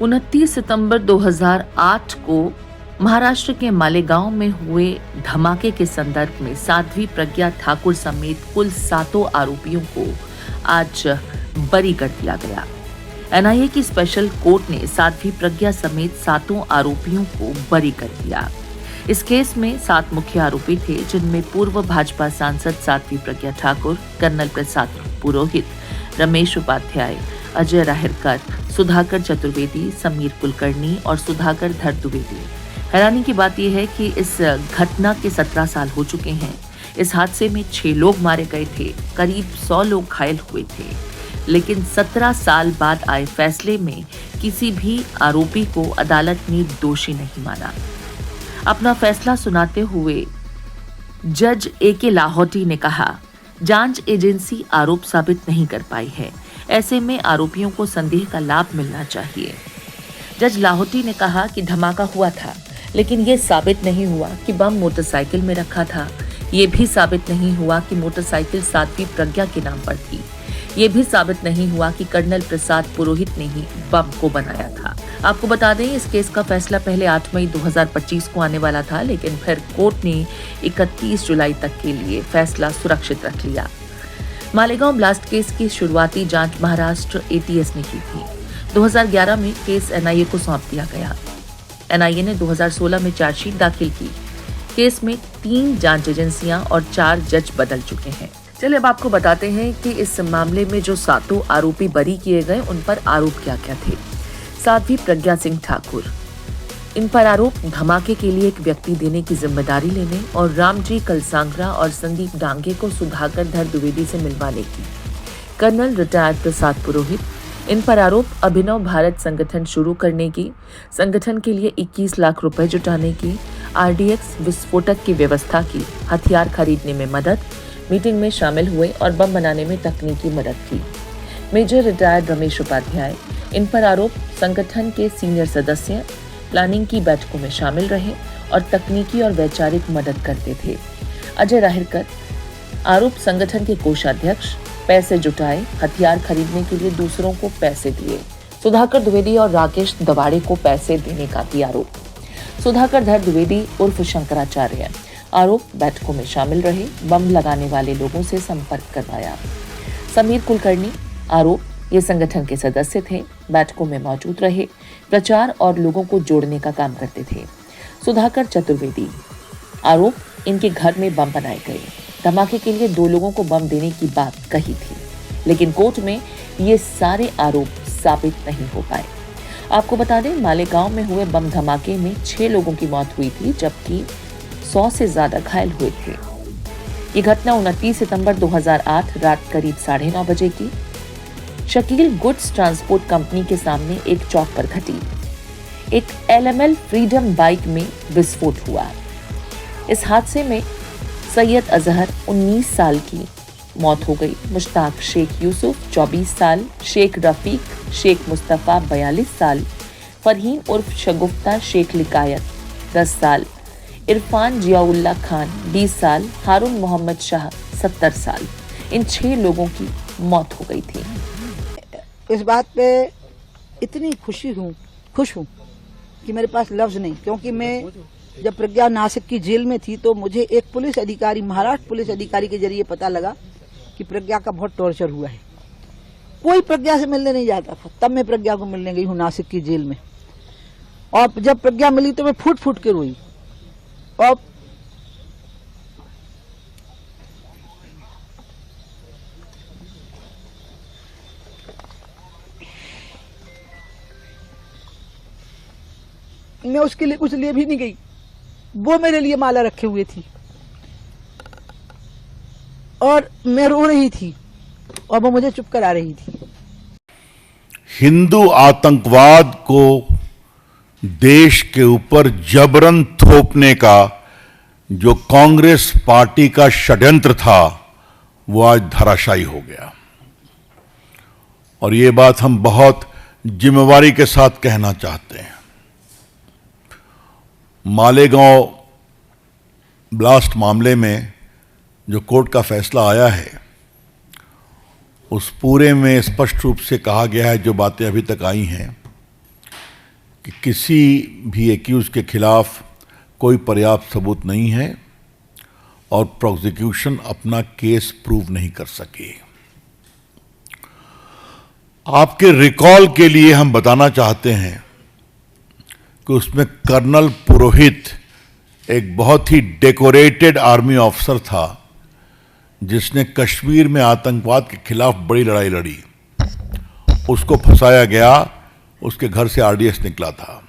29 सितंबर 2008 को महाराष्ट्र के मालेगांव में हुए धमाके के संदर्भ में साध्वी प्रज्ञा ठाकुर समेत कुल 7 आरोपियों को आज बरी कर दिया गया। एनआईए की स्पेशल कोर्ट ने साध्वी प्रज्ञा समेत 7 आरोपियों को बरी कर दिया। इस केस में 7 मुख्य आरोपी थे, जिनमें पूर्व भाजपा सांसद साध्वी प्रज्ञा ठाकुर, कर्नल प्रसाद पुरोहित, रमेश उपाध्याय, अजय राहरकर, सुधाकर चतुर्वेदी, समीर कुलकर्णी और सुधाकर धर द्विवेदी। हैरानी की बात यह है कि इस घटना के 17 साल हो चुके हैं। इस हादसे में 6 लोग मारे गए थे, करीब 100 लोग घायल हुए थे, लेकिन 17 साल बाद आए फैसले में किसी भी आरोपी को अदालत ने दोषी नहीं माना। अपना फैसला सुनाते हुए जज ए.के. लाहौटी ने कहा, जांच एजेंसी आरोप साबित नहीं कर पाई है, ऐसे में आरोपियों को संदेह का लाभ मिलना चाहिए। जज लाहौटी ने कहा कि धमाका हुआ था, लेकिन यह साबित नहीं हुआ कि बम मोटरसाइकिल में रखा था। ये भी साबित नहीं हुआ कि मोटरसाइकिल साध्वी प्रज्ञा के नाम पर थी। ये भी साबित नहीं हुआ कि कर्नल प्रसाद पुरोहित ने ही बम को बनाया था। आपको बता दें, इस केस का फैसला पहले 8 मई 2025 को आने वाला था, लेकिन फिर कोर्ट ने 31 जुलाई तक के लिए फैसला सुरक्षित रख लिया। मालेगांव ब्लास्ट केस की शुरुआती जांच महाराष्ट्र एटीएस ने की थी। 2011 में केस एनआईए को सौंप दिया गया। एनआईए ने 2016 में चार्जशीट दाखिल की। केस में 3 जांच एजेंसियां और 4 जज बदल चुके हैं। चलिए अब आपको बताते हैं कि इस मामले में जो 7 आरोपी बरी किए गए, उन पर आरोप क्या क्या थे। साध्वी प्रज्ञा सिंह ठाकुर, इन पर आरोप धमाके के लिए एक व्यक्ति देने की जिम्मेदारी लेने और रामजी कलसांगरा और संदीप डांगे को सुधाकर धर द्विवेदी से मिलवाने की। कर्नल रिटायर्ड प्रसाद पुरोहित, इन पर आरोप अभिनव भारत संगठन शुरू करने की, संगठन के लिए 21 लाख रुपए जुटाने की, आरडीएक्स विस्फोटक की व्यवस्था की, हथियार खरीदने में मदद, मीटिंग में शामिल हुए और बम बनाने में तकनीकी मदद की। मेजर रिटायर्ड रमेश उपाध्याय, इन पर आरोप संगठन के सीनियर सदस्य प्लानिंग की बैठकों में शामिल रहे और तकनीकी और वैचारिक मदद करते थे। अजय राहरकर, आरोप संगठन के कोषाध्यक्ष, पैसे जुटाए, हथियार खरीदने के लिए दूसरों को पैसे दिए। सुधाकर द्विवेदी और राकेश दवाड़े को पैसे देने का भी आरोप। सुधाकर धर द्विवेदी उर्फ शंकराचार्य, आरोप बैठकों में शामिल रहे, बम लगाने वाले लोगों से संपर्क करवाया। समीर कुलकर्णी, आरोप ये संगठन के सदस्य थे, बैठकों में मौजूद रहे, प्रचार और लोगों को जोड़ने का काम करते थे। सुधाकर चतुर्वेदी, आरोप इनके घर में बम बनाए गए, धमाके के लिए 2 लोगों को बम देने की बात कही थी, लेकिन कोर्ट में ये सारे आरोप साबित नहीं हो पाए। आपको बता दें, मालेगांव में हुए बम धमाके में 6 लोगों की मौत हुई थी, जबकि 100 से ज्यादा घायल हुए थे। ये घटना 29 सितंबर 2008 रात करीब 9:30 बजे की शकील गुड्स ट्रांसपोर्ट कंपनी के सामने एक चौक पर घटी। एक एलएमएल फ्रीडम बाइक में विस्फोट हुआ। इस हादसे में सैयद अजहर 19 साल की मौत हो गई, मुश्ताक शेख यूसुफ 24 साल, शेख रफीक शेख मुस्तफा 42 साल, फरहीन उर्फ शगुफ्ता शेख लिकायत 10 साल, इरफान जियाउल्ला खान 20 साल, हारून मोहम्मद शाह 70 साल। इन 6 लोगों की मौत हो गई थी। इस बात पे इतनी खुश हूँ कि मेरे पास लफ्ज नहीं, क्योंकि मैं जब प्रज्ञा नासिक की जेल में थी तो मुझे एक पुलिस अधिकारी, महाराष्ट्र पुलिस अधिकारी के जरिए पता लगा कि प्रज्ञा का बहुत टॉर्चर हुआ है। कोई प्रज्ञा से मिलने नहीं जाता था। तब मैं प्रज्ञा को मिलने गई हूँ नासिक की जेल में, और जब प्रज्ञा मिली तो मैं फूट फूट के रोई। और मैं उसके लिए कुछ लिए भी नहीं गई, वो मेरे लिए माला रखे हुए थी और मैं रो रही थी और वो मुझे चुप करा रही थी। हिंदू आतंकवाद को देश के ऊपर जबरन थोपने का जो कांग्रेस पार्टी का षड्यंत्र था, वो आज धराशायी हो गया। और ये बात हम बहुत जिम्मेवारी के साथ कहना चाहते हैं। मालेगांव ब्लास्ट मामले में जो कोर्ट का फैसला आया है, उस पूरे में स्पष्ट रूप से कहा गया है, जो बातें अभी तक आई हैं, कि किसी भी एक्यूज के खिलाफ कोई पर्याप्त सबूत नहीं है और प्रोसिक्यूशन अपना केस प्रूव नहीं कर सकी। आपके रिकॉल के लिए हम बताना चाहते हैं कि उसमें कर्नल पुरोहित एक बहुत ही डेकोरेटेड आर्मी ऑफिसर था जिसने कश्मीर में आतंकवाद के खिलाफ बड़ी लड़ाई लड़ी। उसको फंसाया गया, उसके घर से आरडीएक्स निकला था।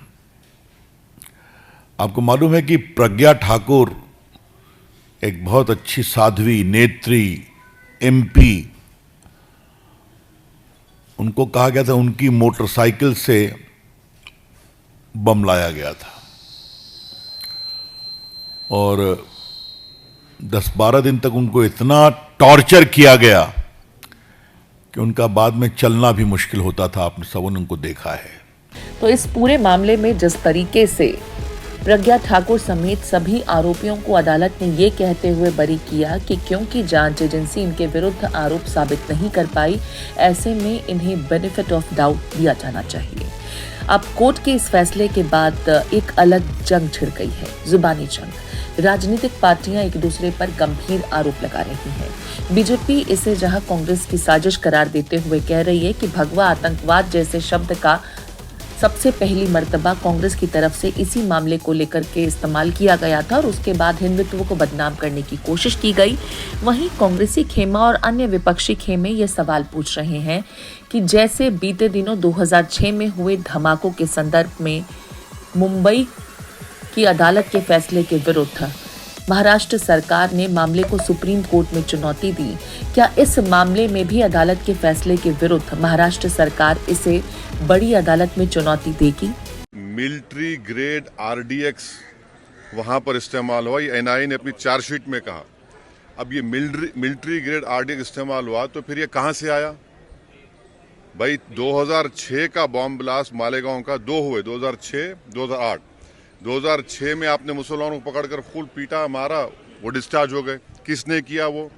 आपको मालूम है कि प्रज्ञा ठाकुर एक बहुत अच्छी साध्वी, नेत्री, एमपी, उनको कहा गया था उनकी मोटरसाइकिल से बम लाया गया था और 10-12 दिन तक उनको इतना टॉर्चर किया गया कि उनका बाद में चलना भी मुश्किल होता था। आपने सबने उनको देखा है। तो इस पूरे मामले में जिस तरीके से प्रज्ञा ठाकुर समेत सभी आरोपियों को अदालत ने ये कहते हुए बरी किया कि क्योंकि जांच एजेंसी इनके विरुद्ध आरोप साबित नहीं कर पाई, ऐसे में इन्हें बेनिफिट ऑफ डाउट दिया जाना चाहिए। अब कोर्ट के इस फैसले के बाद एक अलग जंग छिड़ गई है, जुबानी जंग। राजनीतिक पार्टियां एक दूसरे पर गंभीर आरोप लगा रही हैं। बीजेपी इसे जहां कांग्रेस की साजिश करार देते हुए कह रही है कि भगवा आतंकवाद जैसे शब्द का सबसे पहली मर्तबा कांग्रेस की तरफ से इसी मामले को लेकर के इस्तेमाल किया गया था और उसके बाद हिंदुत्व को बदनाम करने की कोशिश की गई। वहीं कांग्रेसी खेमा और अन्य विपक्षी खेमे ये सवाल पूछ रहे हैं कि जैसे बीते दिनों 2006 में हुए धमाकों के संदर्भ में मुंबई की अदालत के फैसले के विरुद्ध महाराष्ट्र सरकार ने मामले को सुप्रीम कोर्ट में चुनौती दी, क्या इस मामले में भी अदालत के फैसले के विरुद्ध महाराष्ट्र सरकार इसे बड़ी अदालत में चुनौती देगी? मिलिट्री ग्रेड आरडीएक्स वहां पर इस्तेमाल हुआ, ये एनआईए ने अपनी चार्जशीट में कहा। अब ये मिलिट्री ग्रेड आरडीएक्स इस्तेमाल हुआ तो फिर ये कहां से आया? भाई 2006 का बॉम्ब ब्लास्ट मालेगांव का 2 हुए, 2006, 2008। 2006 में आपने मुसलमानों को पकड़कर खूब पीटा, मारा, वो डिस्चार्ज हो गए। किसने किया वो?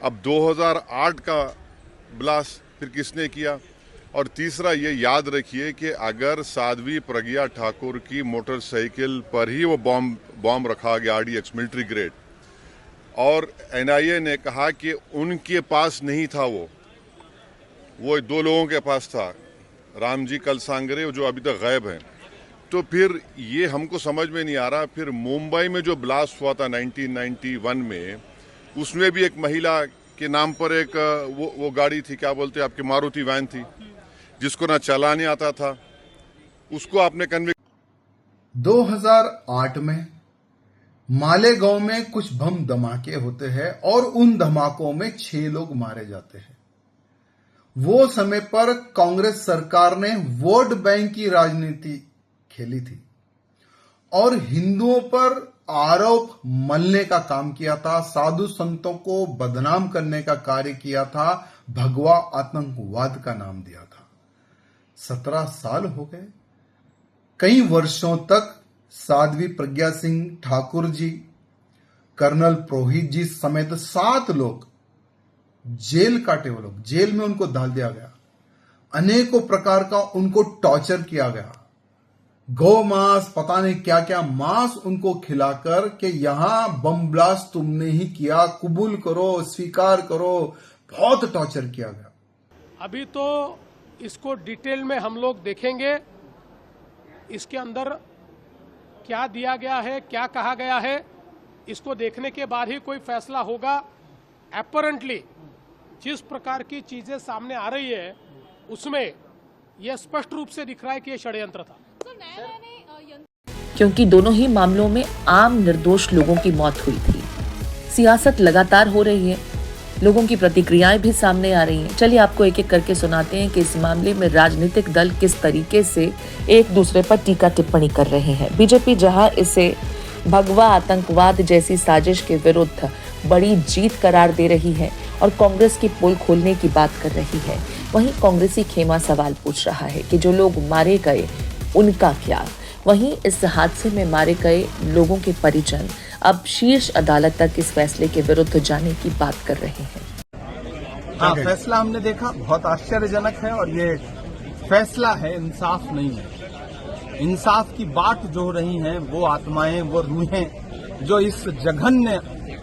अब 2008 का ब्लास्ट फिर किसने किया? और तीसरा ये याद रखिए कि अगर साध्वी प्रज्ञा ठाकुर की मोटरसाइकिल पर ही वो बॉम्ब रखा गया आरडीएक्स मिलिट्री ग्रेड, और एनआईए ने कहा कि उनके पास नहीं था, वो 2 लोगों के पास था, रामजी कलसांगरे जो अभी तक गायब हैं। तो फिर ये हमको समझ में नहीं आ रहा। फिर मुंबई में जो ब्लास्ट हुआ था 1991 में, उसमें भी एक महिला के नाम पर एक वो गाड़ी थी, क्या बोलते हैं आपकी, मारुति वैन थी, जिसको ना चलाने आता था, उसको आपने कन्विक्ट। 2008 में मालेगांव में कुछ बम धमाके होते हैं और उन धमाकों में 6 लोग मारे जाते हैं। वो समय पर कांग्रेस सरकार ने वोट बैंक की राजनीति खेली थी और हिंदुओं पर आरोप मलने का काम किया था, साधु संतों को बदनाम करने का कार्य किया था, भगवा आतंकवाद का नाम दिया था। 17 साल हो गए। कई वर्षों तक साध्वी प्रज्ञा सिंह ठाकुर जी, कर्नल पुरोहित जी समेत 7 लोग जेल काटे। वो लोग जेल में उनको डाल दिया गया। अनेकों प्रकार का उनको टॉर्चर किया गया। गौ मांस, पता नहीं क्या क्या मांस उनको खिलाकर कि यहां बम ब्लास्ट तुमने ही किया, कबूल करो, स्वीकार करो। बहुत टॉर्चर किया गया। अभी तो इसको डिटेल में हम लोग देखेंगे, इसके अंदर क्या दिया गया है, क्या कहा गया है, इसको देखने के बाद ही कोई फैसला होगा। अपरेंटली जिस प्रकार की चीजें सामने आ रही है उसमें यह स्पष्ट रूप से दिख रहा है कि यह षड्यंत्र था, क्योंकि दोनों ही मामलों में आम निर्दोष लोगों की मौत हुई थी। सियासत लगातार हो रही है, लोगों की प्रतिक्रियाएं भी सामने आ रही हैं। चलिए आपको एक एक करके सुनाते हैं कि इस मामले में राजनीतिक दल किस तरीके से एक दूसरे पर टीका टिप्पणी कर रहे हैं। बीजेपी जहां इसे भगवा आतंकवाद जैसी साजिश के विरुद्ध बड़ी जीत करार दे रही है और कांग्रेस की पोल खोलने की बात कर रही है, वहीं कांग्रेसी खेमा सवाल पूछ रहा है कि जो लोग मारे गए उनका क्या। वहीं इस हादसे में मारे गए लोगों के परिजन अब शीर्ष अदालत तक इस फैसले के विरुद्ध जाने की बात कर रहे हैं। हाँ, फैसला हमने देखा, बहुत आश्चर्यजनक है और ये फैसला है, इंसाफ नहीं है। इंसाफ की बाट जो रही हैं वो आत्माएं, वो रूहें जो इस जघन्य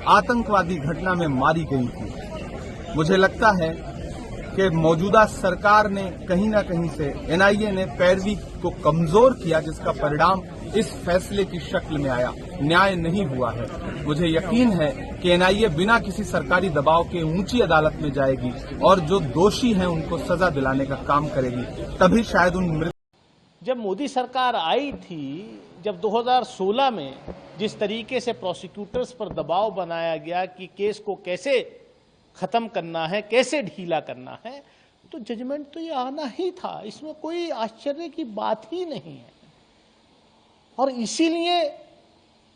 आतंकवादी घटना में मारी गई थी। मुझे लगता है कि मौजूदा सरकार ने कहीं ना कहीं से एनआईए ने पैरवी को कमजोर किया, जिसका परिणाम इस फैसले की शक्ल में आया। न्याय नहीं हुआ है। मुझे यकीन है कि एनआईए बिना किसी सरकारी दबाव के ऊंची अदालत में जाएगी और जो दोषी हैं उनको सजा दिलाने का काम करेगी। तभी शायद उन जब मोदी सरकार आई थी, जब 2016 में जिस तरीके से प्रोसिक्यूटर्स पर दबाव बनाया गया कि केस को कैसे खत्म करना है, कैसे ढीला करना है, तो जजमेंट तो ये आना ही था। इसमें कोई आश्चर्य की बात ही नहीं है। और इसीलिए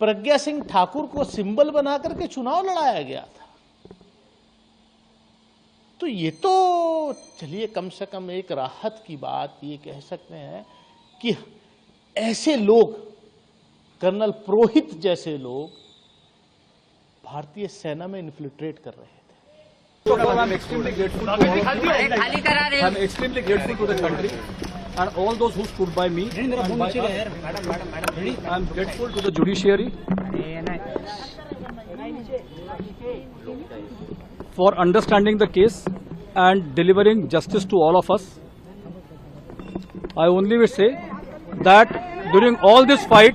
प्रज्ञा सिंह ठाकुर को सिंबल बना करके चुनाव लड़ाया गया था। तो ये तो चलिए कम से कम एक राहत की बात ये कह सकते हैं कि ऐसे लोग, कर्नल पुरोहित जैसे लोग भारतीय सेना में इन्फिल्ट्रेट कर रहे थे। I'm extremely grateful to all of you. I'm extremely grateful to the country and all those who stood by me. I'm grateful to the judiciary for understanding the case and delivering justice to all of us. I only will say that during all this fight,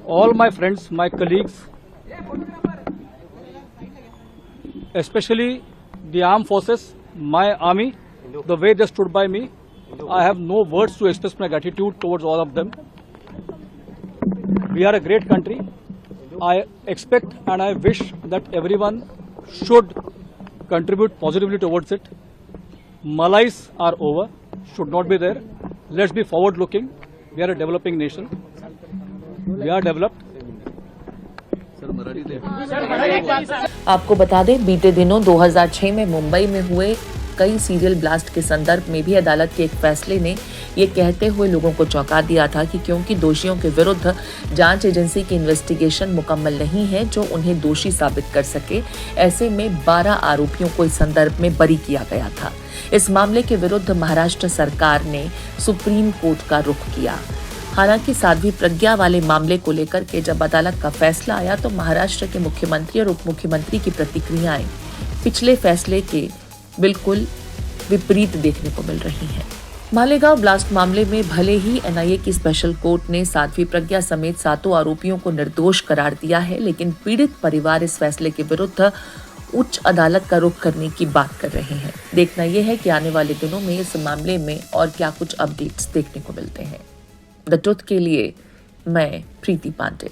all my friends, my colleagues, especially the armed forces, my army, the way they stood by me, I have no words to express my gratitude towards all of them. We are a great country. I expect and I wish that everyone should contribute positively towards it. Malais are over, should not be there. Let's be forward looking. We are a developing nation. We are developed. आपको बता दें, बीते दिनों 2006 में मुंबई में हुए कई serial blast के संदर्भ में भी अदालत के एक फैसले ने ये कहते हुए लोगों को चौंका दिया था कि क्योंकि दोषियों के विरुद्ध जांच एजेंसी की इन्वेस्टिगेशन मुकम्मल नहीं है जो उन्हें दोषी साबित कर सके, ऐसे में 12 आरोपियों को इस संदर्भ में बरी किया गया था। इस मामले के विरुद्ध महाराष्ट्र सरकार ने सुप्रीम कोर्ट का रुख किया। हालांकि साध्वी प्रज्ञा वाले मामले को लेकर के जब अदालत का फैसला आया तो महाराष्ट्र के मुख्यमंत्री और उप मुख्यमंत्री की प्रतिक्रियाएं पिछले फैसले के बिल्कुल विपरीत देखने को मिल रही हैं। मालेगांव ब्लास्ट मामले में भले ही एनआईए की स्पेशल कोर्ट ने साध्वी प्रज्ञा समेत 7 आरोपियों को निर्दोष करार दिया है, लेकिन पीड़ित परिवार इस फैसले के विरुद्ध उच्च अदालत का रुख करने की बात कर रहे हैं। देखना यह है कि आने वाले दिनों में इस मामले में और क्या कुछ अपडेट्स देखने को मिलते हैं। द ट्रुथ के लिए मैं प्रीति पांडे।